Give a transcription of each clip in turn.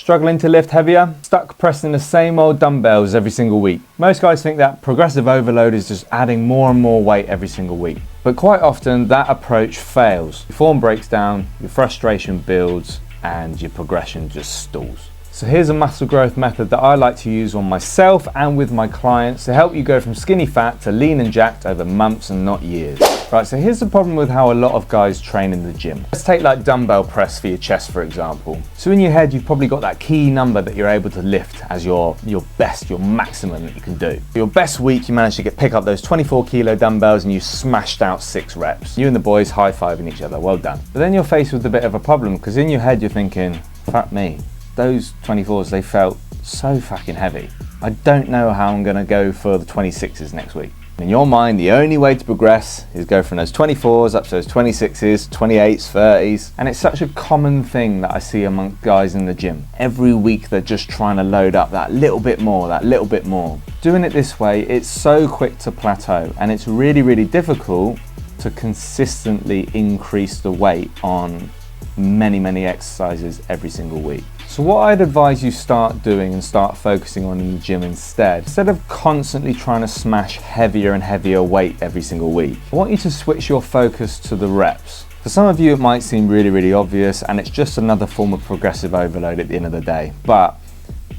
Struggling to lift heavier? Stuck pressing the same old dumbbells every single week? Most guys think that progressive overload is just adding more and more weight every single week. But quite often that approach fails. Your form breaks down, your frustration builds, and your progression just stalls. So here's a muscle growth method that I like to use on myself and with my clients to help you go from skinny fat to lean and jacked over months and not years. Right, so here's the problem with how a lot of guys train in the gym. Let's take like dumbbell press for your chest, for example. So in your head, you've probably got that key number that you're able to lift as your best, your maximum that you can do. For your best week, you managed to pick up those 24 kilo dumbbells and you smashed out 6 reps. You and the boys high-fiving each other, well done. But then you're faced with a bit of a problem because in your head, you're thinking, fuck me. Those 24s, they felt so fucking heavy. I don't know how I'm gonna go for the 26s next week. In your mind, the only way to progress is go from those 24s up to those 26s, 28s, 30s. And it's such a common thing that I see among guys in the gym. Every week they're just trying to load up that little bit more, that little bit more. Doing it this way, it's so quick to plateau and it's really, really difficult to consistently increase the weight on many exercises every single week. So what I'd advise you start doing and start focusing on in the gym instead of constantly trying to smash heavier and heavier weight every single week, I want you to switch your focus to the reps. For some of you it might seem really, really obvious and it's just another form of progressive overload at the end of the day. But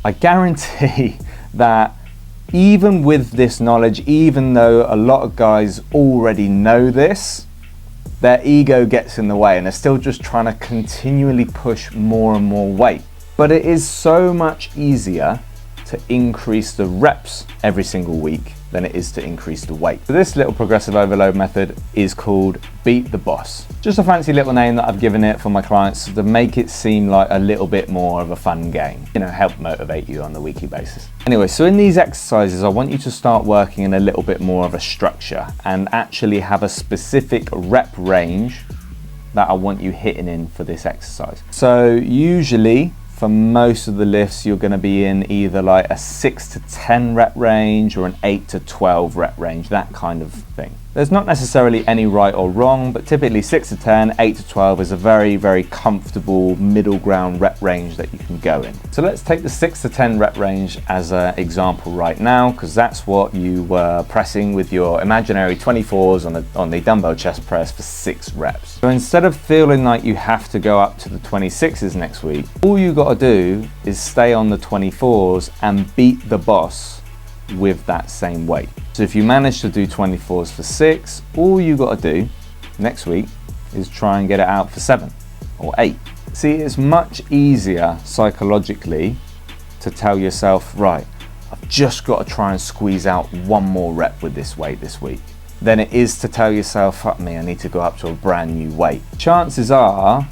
I guarantee that even with this knowledge, even though a lot of guys already know this, their ego gets in the way and they're still just trying to continually push more and more weight. But it is so much easier to increase the reps every single week than it is to increase the weight. So this little progressive overload method is called Beat the Boss. Just a fancy little name that I've given it for my clients to make it seem like a little bit more of a fun game, help motivate you on the weekly basis. Anyway, so in these exercises, I want you to start working in a little bit more of a structure and actually have a specific rep range that I want you hitting in for this exercise. So usually, for most of the lifts, you're going to be in either like a 6 to 10 rep range or an 8 to 12 rep range, that kind of thing. There's not necessarily any right or wrong, but typically 6 to 10, 8 to 12 is a very, very comfortable middle ground rep range that you can go in. So let's take the 6 to 10 rep range as an example right now, because that's what you were pressing with your imaginary 24s on the dumbbell chest press for 6 reps. So instead of feeling like you have to go up to the 26s next week, all you got to do is stay on the 24s and beat the boss with that same weight. So if you manage to do 24s for 6, all you got to do next week is try and get it out for 7 or 8. See, it's much easier psychologically to tell yourself, right, I've just got to try and squeeze out one more rep with this weight this week, than it is to tell yourself, fuck me, I need to go up to a brand new weight. Chances are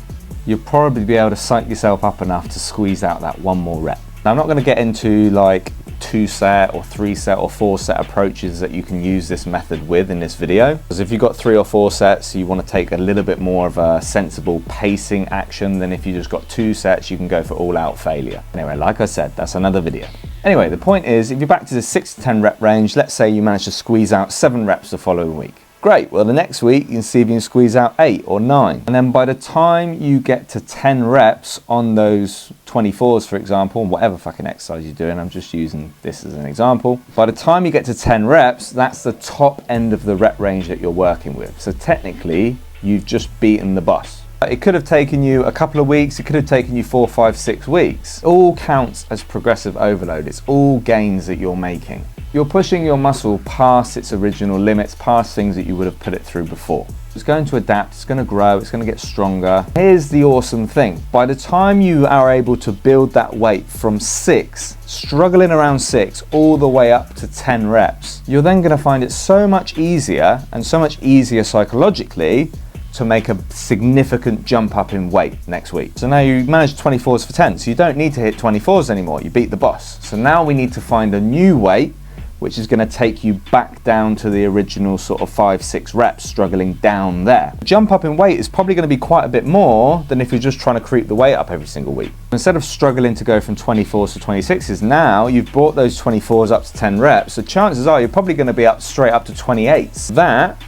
you'll probably be able to psych yourself up enough to squeeze out that one more rep. Now, I'm not going to get into like 2-set or 3-set or 4-set approaches that you can use this method with in this video, because if you've got 3 or 4 sets, you want to take a little bit more of a sensible pacing action than if you just got 2 sets, you can go for all-out failure. Anyway, like I said, that's another video. Anyway, the point is, if you're back to the 6 to 10 rep range, let's say you manage to squeeze out 7 reps the following week. Great, well the next week you can see if you can squeeze out 8 or 9. And then by the time you get to 10 reps on those 24s, for example, whatever fucking exercise you're doing, I'm just using this as an example. By the time you get to 10 reps, that's the top end of the rep range that you're working with. So technically, you've just beaten the boss. It could have taken you a couple of weeks, it could have taken you 4, 5, 6 weeks. It all counts as progressive overload. It's all gains that you're making. You're pushing your muscle past its original limits, past things that you would have put it through before. It's going to adapt, it's going to grow, it's going to get stronger. Here's the awesome thing. By the time you are able to build that weight from 6, struggling around 6, all the way up to 10 reps, you're then going to find it so much easier and so much easier psychologically to make a significant jump up in weight next week. So now you managed 24s for 10, so you don't need to hit 24s anymore, you beat the boss. So now we need to find a new weight which is going to take you back down to the original sort of 5-6 reps, struggling down there. Jump up in weight is probably going to be quite a bit more than if you're just trying to creep the weight up every single week. Instead of struggling to go from 24s to 26s, now you've brought those 24s up to 10 reps, so chances are you're probably going to be up straight up to 28s. That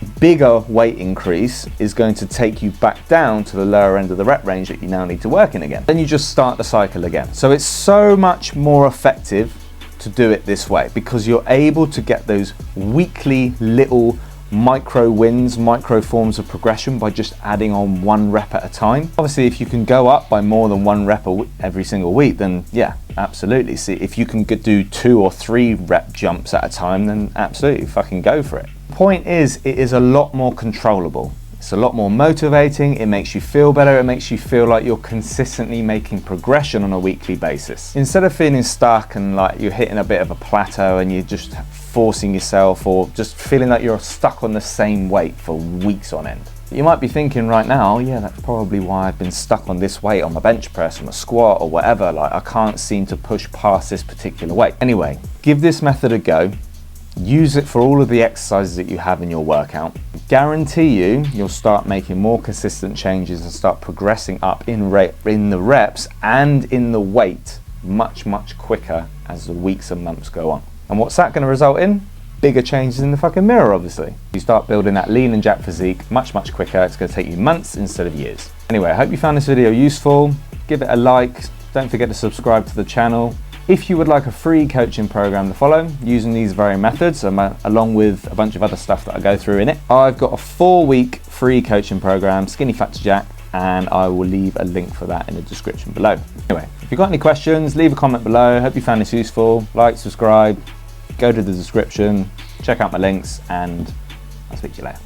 bigger weight increase is going to take you back down to the lower end of the rep range that you now need to work in again. Then you just start the cycle again. So it's so much more effective to do it this way because you're able to get those weekly little micro wins, micro forms of progression by just adding on 1 rep at a time. Obviously, if you can go up by more than 1 rep every single week, then yeah, absolutely. See, if you can do 2 or 3 rep jumps at a time, then absolutely fucking go for it. Point is, it is a lot more controllable. It's a lot more motivating, it makes you feel better, it makes you feel like you're consistently making progression on a weekly basis. Instead of feeling stuck and like you're hitting a bit of a plateau and you're just forcing yourself or just feeling like you're stuck on the same weight for weeks on end. You might be thinking right now, yeah, that's probably why I've been stuck on this weight on my bench press, on my squat or whatever, like I can't seem to push past this particular weight. Anyway, give this method a go. Use it for all of the exercises that you have in your workout. Guarantee you'll start making more consistent changes and start progressing up in the reps and in the weight much quicker as the weeks and months go on. And what's that going to result in? Bigger changes in the fucking mirror, obviously. You start building that lean and jack physique much quicker. It's going to take you months instead of years. Anyway, I hope you found this video useful. Give it a like. Don't forget to subscribe to the channel. If you would like a free coaching program to follow using these very methods, along with a bunch of other stuff that I go through in it, I've got a 4-week free coaching program, Skinny Fat to Jack, and I will leave a link for that in the description below. Anyway, if you've got any questions, leave a comment below. Hope you found this useful. Like, subscribe, go to the description, check out my links, and I'll speak to you later.